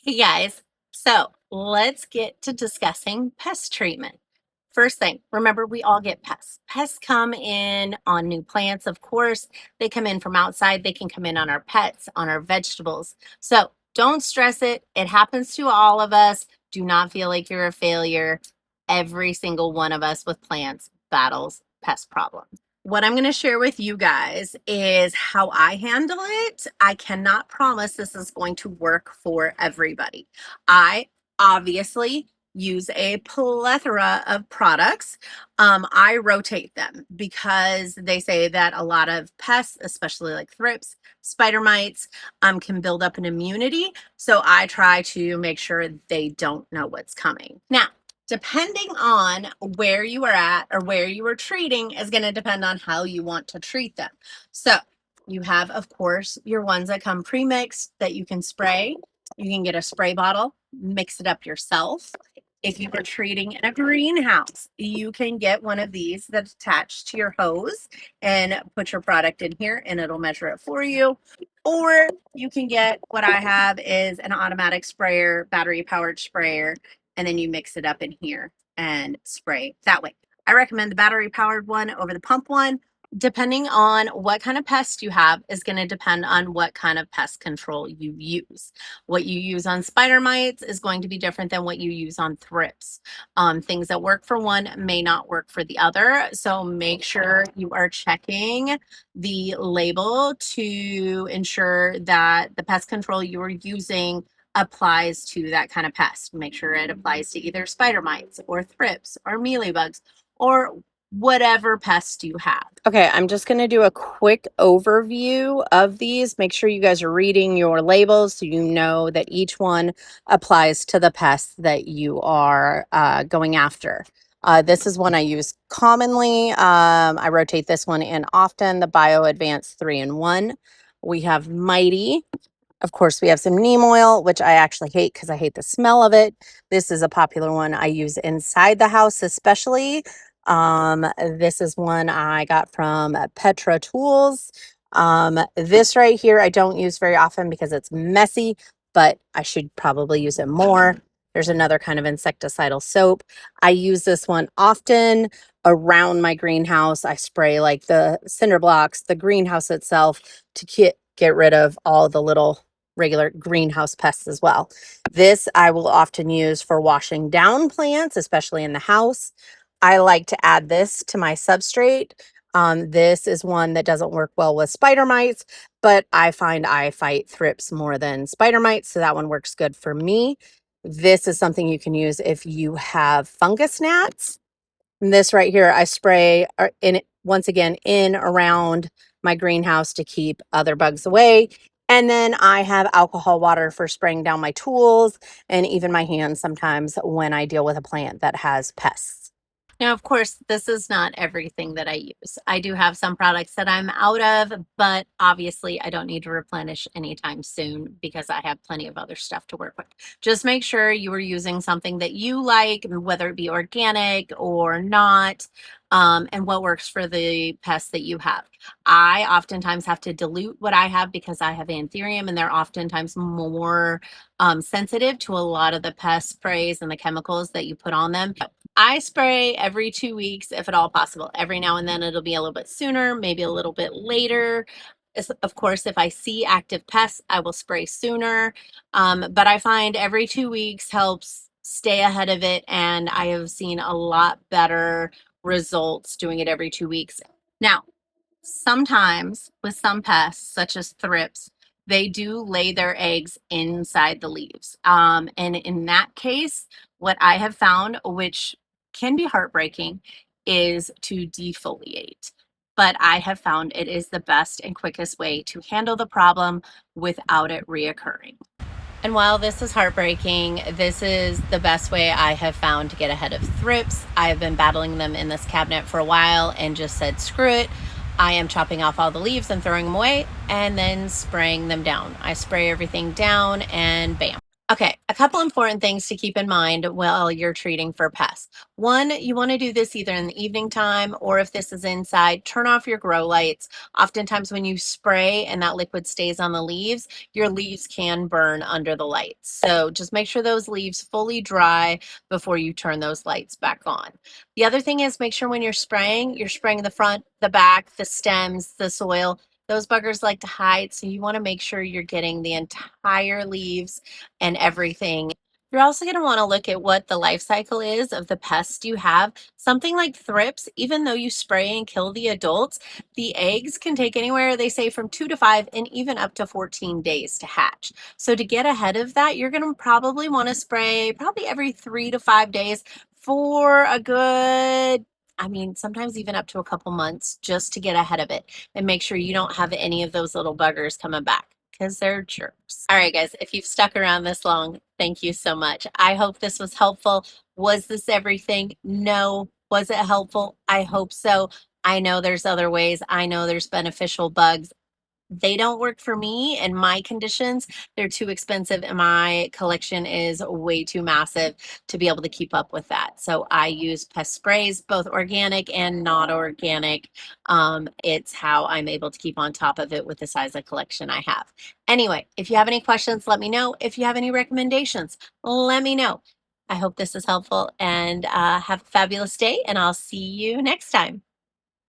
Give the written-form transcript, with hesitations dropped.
Hey guys, so let's get to discussing pest treatment. First thing, remember we all get pests. Pests come in on new plants, of course. They come in from outside. They can come in on our pets, on our vegetables. So don't stress it. It happens to all of us. Do not feel like you're a failure. Every single one of us with plants battles pest problems. What I'm going to share with you guys is how I handle it. I cannot promise this is going to work for everybody. I obviously use a plethora of products. I rotate them because they say that a lot of pests, especially like thrips, spider mites, can build up an immunity. So I try to make sure they don't know what's coming. Now, depending on where you are at or where you are treating is going to depend on how you want to treat them. So you have, of course, your ones that come pre-mixed that you can spray. You can get a spray bottle, mix it up yourself. If you are treating in a greenhouse, you can get one of these that's attached to your hose and put your product in here and it'll measure it for you. Or you can get what I have is an automatic sprayer, battery powered sprayer, and then you mix it up in here and spray that way. I recommend the battery powered one over the pump one. Depending on what kind of pest you have is going to depend on what kind of pest control you use. What you use on spider mites is going to be different than what you use on thrips. Things that work for one may not work for the other. So make sure you are checking the label to ensure that the pest control you are using applies to that kind of pest. Make sure it applies to either spider mites or thrips or mealybugs or whatever pest you have. Okay, I'm just going to do a quick overview of these. Make sure you guys are reading your labels so you know that each one applies to the pest that you are going after. This is one I use commonly. I rotate this one in often, the Bio Advanced 3-in-1. We have Mighty. Of course, we have some neem oil, which I actually hate because I hate the smell of it. This is a popular one I use inside the house, especially. This is one I got from Petra Tools. This right here, I don't use very often because it's messy, but I should probably use it more. There's another kind of insecticidal soap. I use this one often around my greenhouse. I spray like the cinder blocks, the greenhouse itself to get rid of all the little regular greenhouse pests as well. This I will often use for washing down plants, especially in the house. I like to add this to my substrate. This is one that doesn't work well with spider mites, but I find I fight thrips more than spider mites, so that one works good for me. This is something you can use if you have fungus gnats. And this right here, I spray once again in around my greenhouse to keep other bugs away. And then I have alcohol water for spraying down my tools and even my hands sometimes when I deal with a plant that has pests. Now, of course, this is not everything that I use. I do have some products that I'm out of, but obviously I don't need to replenish anytime soon because I have plenty of other stuff to work with. Just make sure you are using something that you like, whether it be organic or not, and what works for the pests that you have. I oftentimes have to dilute what I have because I have Anthurium and they're oftentimes more sensitive to a lot of the pest sprays and the chemicals that you put on them. I spray every 2 weeks, if at all possible. Every now and then it'll be a little bit sooner, maybe a little bit later. Of course, if I see active pests, I will spray sooner. But I find every 2 weeks helps stay ahead of it. And I have seen a lot better results doing it every 2 weeks. Now, sometimes with some pests, such as thrips, they do lay their eggs inside the leaves. And in that case, what I have found, which can be heartbreaking, is to defoliate. But I have found it is the best and quickest way to handle the problem without it reoccurring. And while this is heartbreaking, this is the best way I have found to get ahead of thrips. I have been battling them in this cabinet for a while and just said, screw it. I am chopping off all the leaves and throwing them away and then spraying them down. I spray everything down and bam. Okay, A couple important things to keep in mind while you're treating for pests. One, you want to do this either in the evening time or if this is inside, turn off your grow lights. Oftentimes, when you spray and that liquid stays on the leaves, your leaves can burn under the lights. So just make sure those leaves fully dry before you turn those lights back on. The other thing is make sure when you're spraying the front, the back, the stems, the soil. Those buggers like to hide, so you want to make sure you're getting the entire leaves and everything. You're also going to want to look at what the life cycle is of the pests you have. Something like thrips, even though you spray and kill the adults, the eggs can take anywhere, they say, from 2 to 5 and even up to 14 days to hatch. So to get ahead of that, you're going to probably want to spray probably every 3 to 5 days for a good, I mean, sometimes even up to a couple months, just to get ahead of it and make sure you don't have any of those little buggers coming back because they're jerks. All right, guys, if you've stuck around this long, thank you so much. I hope this was helpful. Was this everything? No. Was it helpful? I hope so. I know there's other ways. I know there's beneficial bugs. They don't work for me and my conditions. They're too expensive and my collection is way too massive to be able to keep up with that. So I use pest sprays, both organic and not organic. It's how I'm able to keep on top of it with the size of collection I have. Anyway, if you have any questions, let me know. If you have any recommendations, let me know. I hope this is helpful and have a fabulous day, and I'll see you next time.